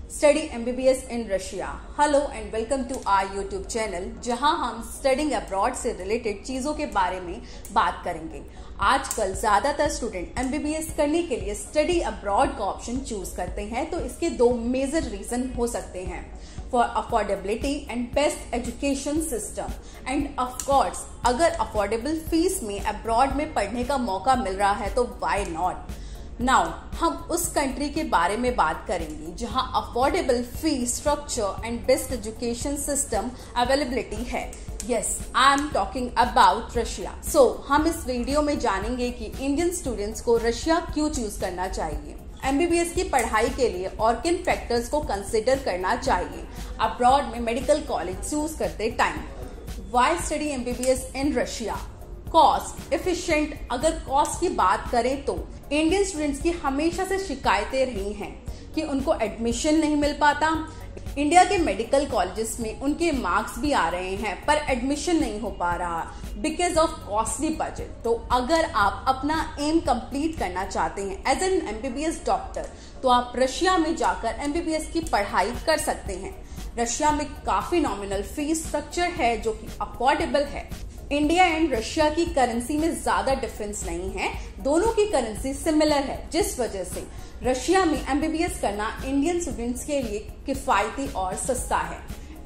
Study MBBS in Russia. Hello and welcome to our YouTube channel, जहां हम studying abroad से related चीजों के बारे में बात करेंगे। आजकल ज्यादातर स्टूडेंट एमबीबीएस करने के लिए स्टडी अब्रॉड का ऑप्शन चूज करते हैं, तो इसके दो मेजर रीजन हो सकते हैं। For affordability and best education system, end of course अगर अफोर्डेबल फीस में अब्रॉड में पढ़ने का मौका मिल रहा है तो व्हाई नॉट। नाउ हम उस कंट्री के बारे में बात करेंगे जहां affordable fee structure and best education system availability है। Yes, I am talking about Russia. So हम इस वीडियो में जानेंगे कि इंडियन स्टूडेंट्स को रशिया क्यों चूज करना चाहिए, एमबीबीएस की पढ़ाई के लिए और किन फैक्टर्स को कंसिडर करना चाहिए अब्रॉड में मेडिकल कॉलेज चूज करते time. Why study MBBS in Russia. Cost efficient. अगर कॉस्ट की बात करें तो इंडियन स्टूडेंट्स की हमेशा से शिकायतें रही हैं कि उनको एडमिशन नहीं मिल पाता। इंडिया के मेडिकल कॉलेजेस में उनके मार्क्स भी आ रहे हैं पर एडमिशन नहीं हो पा रहा बिकॉज ऑफ कॉस्टली बजट। तो अगर आप अपना एम कंप्लीट करना चाहते हैं एज एन एमबीबीएस डॉक्टर, तो आप रशिया में जाकर एमबीबीएस की पढ़ाई कर सकते हैं। रशिया में काफी नॉमिनल फीस स्ट्रक्चर है जो कि अफोर्डेबल है। इंडिया एंड रशिया की करेंसी में ज्यादा डिफरेंस नहीं है, दोनों की करेंसी सिमिलर है, जिस वजह से रशिया में एमबीबीएस करना इंडियन स्टूडेंट्स के लिए किफायती और सस्ता है।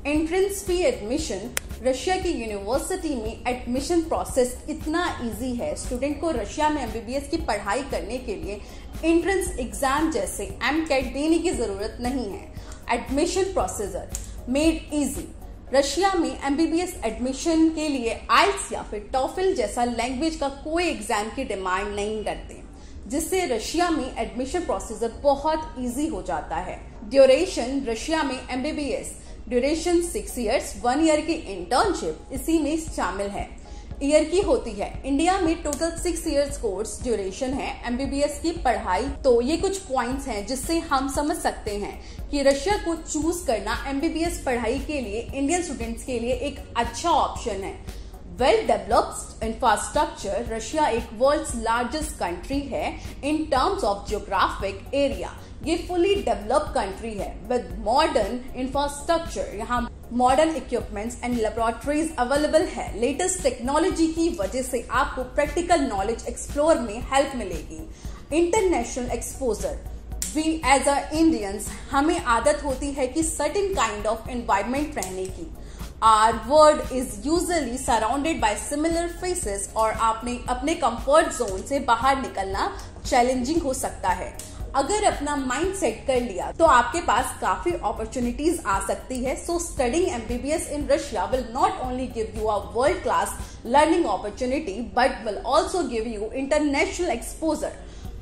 Entrance fee admission. रशिया की यूनिवर्सिटी में एडमिशन प्रोसेस इतना इजी है, स्टूडेंट को रशिया में एमबीबीएस की पढ़ाई करने के लिए एंट्रेंस एग्जाम जैसे एमकेट देने की जरूरत नहीं है। Admission procedure made easy. Russia में एमबीबीएस एडमिशन के लिए आइल्स या फिर टॉफल जैसा लैंग्वेज का कोई एग्जाम की डिमांड नहीं करते, जिससे रशिया में एडमिशन प्रोसीजर बहुत इजी हो जाता है। ड्यूरेशन। रशिया में एमबीबीएस ड्यूरेशन 6 इयर्स, 1 ईयर की इंटर्नशिप इसी में शामिल है, ईयर की होती है। इंडिया में टोटल 6 इयर्स कोर्स ड्यूरेशन है एमबीबीएस की पढ़ाई। तो ये कुछ पॉइंट्स हैं जिससे हम समझ सकते हैं कि रशिया को चूज करना एमबीबीएस पढ़ाई के लिए इंडियन स्टूडेंट्स के लिए एक अच्छा ऑप्शन है। Well developed infrastructure. रशिया एक वर्ल्ड्स लार्जेस्ट कंट्री है in terms of geographic area. ये फुली डेवलप्ड कंट्री है विद मॉडर्न इंफ्रास्ट्रक्चर। यहाँ modern equipments and laboratories available है। लेटेस्ट टेक्नोलॉजी की वजह से आपको प्रैक्टिकल नॉलेज एक्सप्लोर में हेल्प मिलेगी। International exposure. We as a Indians हमें आदत होती है कि सर्टेन काइंड ऑफ एनवायरमेंट रहने की। Our world is usually surrounded by similar faces और आपने अपने कंफर्ट जोन से बाहर निकलना चैलेंजिंग हो सकता है। अगर अपना माइंड सेट कर लिया तो आपके पास काफी अपॉर्चुनिटीज आ सकती है। So studying MBBS in Russia will not only give you a world class learning opportunity but will also give you international exposure.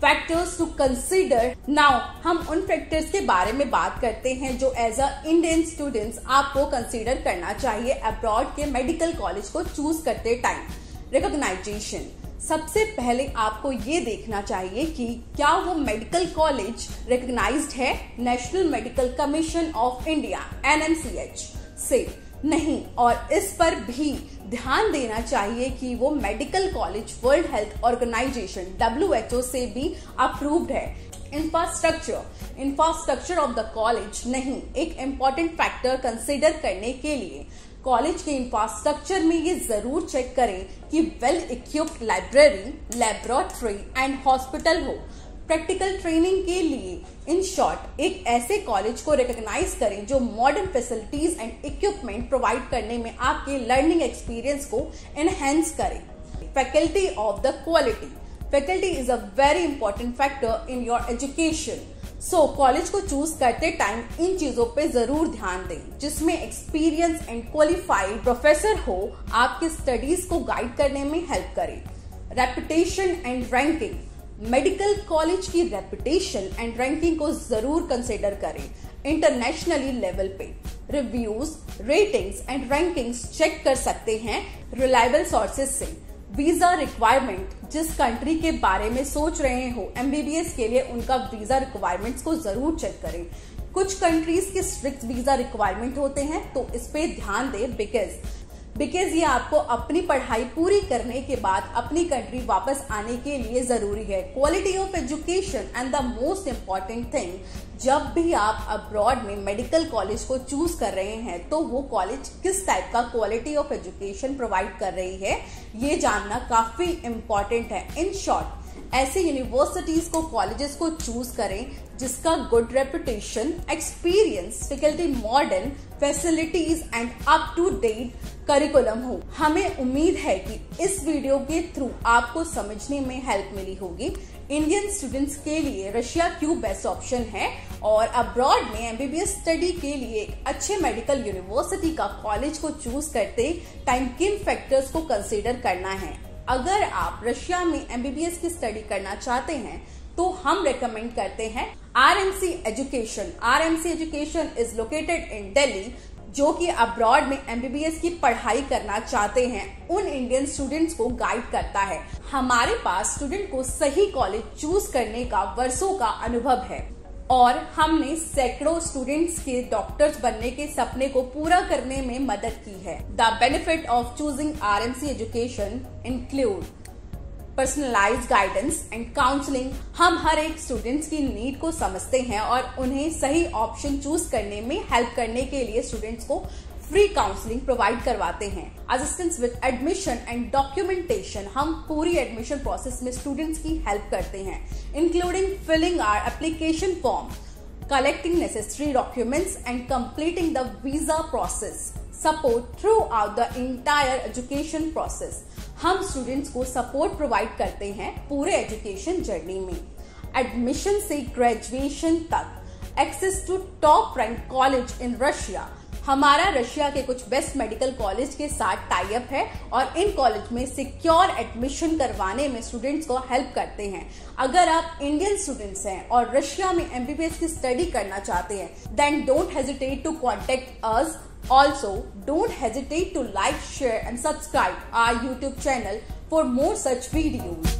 Factors to consider. Now हम उन फैक्टर्स के बारे में बात करते हैं जो एज अ इंडियन स्टूडेंट्स आपको कंसिडर करना चाहिए अब्रॉड के मेडिकल कॉलेज को चूज करते टाइम। रिकॉग्नाइजेशन। सबसे पहले आपको ये देखना चाहिए कि क्या वो मेडिकल कॉलेज रिकॉग्नाइज्ड है national medical commission of India NMCH से नहीं, और इस पर भी ध्यान देना चाहिए कि वो medical college world health organization WHO से भी अप्रूव्ड है। इंफ्रास्ट्रक्चर ऑफ द कॉलेज नहीं, एक इम्पॉर्टेंट फैक्टर कंसिडर करने के लिए कॉलेज के इंफ्रास्ट्रक्चर में ये जरूर चेक करें कि well equipped library, laboratory and hospital हो। प्रैक्टिकल ट्रेनिंग के लिए इन शॉर्ट एक ऐसे कॉलेज को रिकॉग्नाइज करें जो modern facilities and equipment provide करने में आपके लर्निंग एक्सपीरियंस को एनहेंस करें। Faculty of the quality. Faculty is a very important factor in your education. So college को चूज करते टाइम इन चीजों पे जरूर ध्यान दें जिसमें एक्सपीरियंस एंड क्वालिफाइड प्रोफेसर हो, आपके स्टडीज को गाइड करने में हेल्प करे। Reputation and ranking. Medical college की रेपुटेशन एंड रैंकिंग को जरूर कंसिडर करें इंटरनेशनली लेवल पे। Reviews, ratings and rankings check कर सकते हैं रिलायबल सोर्सेज से। Visa requirement. जिस कंट्री के बारे में सोच रहे हो एमबीबीएस के लिए, उनका वीजा रिक्वायरमेंट्स को जरूर चेक करें। कुछ कंट्रीज के स्ट्रिक्ट वीजा रिक्वायरमेंट होते हैं तो इस पे ध्यान दें बिकॉज बिकॉज ये आपको अपनी पढ़ाई पूरी करने के बाद अपनी कंट्री वापस आने के लिए जरूरी है। Quality of education and the most important thing, जब भी आप अब्रॉड में मेडिकल कॉलेज को चूज कर रहे हैं तो वो कॉलेज किस टाइप का क्वालिटी ऑफ एजुकेशन प्रोवाइड कर रही है, ये जानना काफी इम्पॉर्टेंट है। इन शॉर्ट, ऐसे यूनिवर्सिटीज को, कॉलेजेस को चूज करें जिसका good reputation, experience, faculty modern, facilities and up to date curriculum हो। हमें उम्मीद है कि इस वीडियो के थ्रू आपको समझने में हेल्प मिली होगी। इंडियन स्टूडेंट्स के लिए रशिया क्यों बेस्ट ऑप्शन है और अब्रॉड में एमबीबीएस स्टडी के लिए अच्छे मेडिकल यूनिवर्सिटी का कॉलेज को चूज करते टाइम किन फैक्टर्स को कंसीडर करना है। अगर आप रशिया में एमबीबीएस की स्टडी करना चाहते हैं तो हम रेकमेंड करते हैं RMC education. RMC education is located in Delhi, जो कि अब्रॉड में एमबीबीएस की पढ़ाई करना चाहते हैं उन इंडियन स्टूडेंट्स को गाइड करता है। हमारे पास स्टूडेंट को सही कॉलेज चूज करने का वर्षों का अनुभव है और हमने सैकड़ों स्टूडेंट्स के डॉक्टर्स बनने के सपने को पूरा करने में मदद की है। The benefit of choosing RMC education include personalised guidance and counselling. हम हर एक स्टूडेंट्स की नीड को समझते हैं और उन्हें सही ऑप्शन चूज करने में हेल्प करने के लिए स्टूडेंट्स को फ्री काउंसलिंग प्रोवाइड करवाते हैं। Assistance with admission and documentation, हम पूरी एडमिशन प्रोसेस में स्टूडेंट्स की हेल्प करते हैं, including filling our application form, collecting necessary documents and completing the visa process, support throughout the entire education process। हम students को सपोर्ट प्रोवाइड करते हैं पूरे एजुकेशन जर्नी में, एडमिशन से ग्रेजुएशन तक, access to top rank college in Russia. हमारा Russia के कुछ बेस्ट मेडिकल कॉलेज के साथ टाई अप है और इन कॉलेज में सिक्योर एडमिशन करवाने में स्टूडेंट्स को हेल्प करते हैं। अगर आप इंडियन स्टूडेंट्स हैं और रशिया में एमबीबीएस की स्टडी करना चाहते हैं, then don't hesitate to contact us. Also, don't hesitate to like, share and subscribe our YouTube channel for more such videos.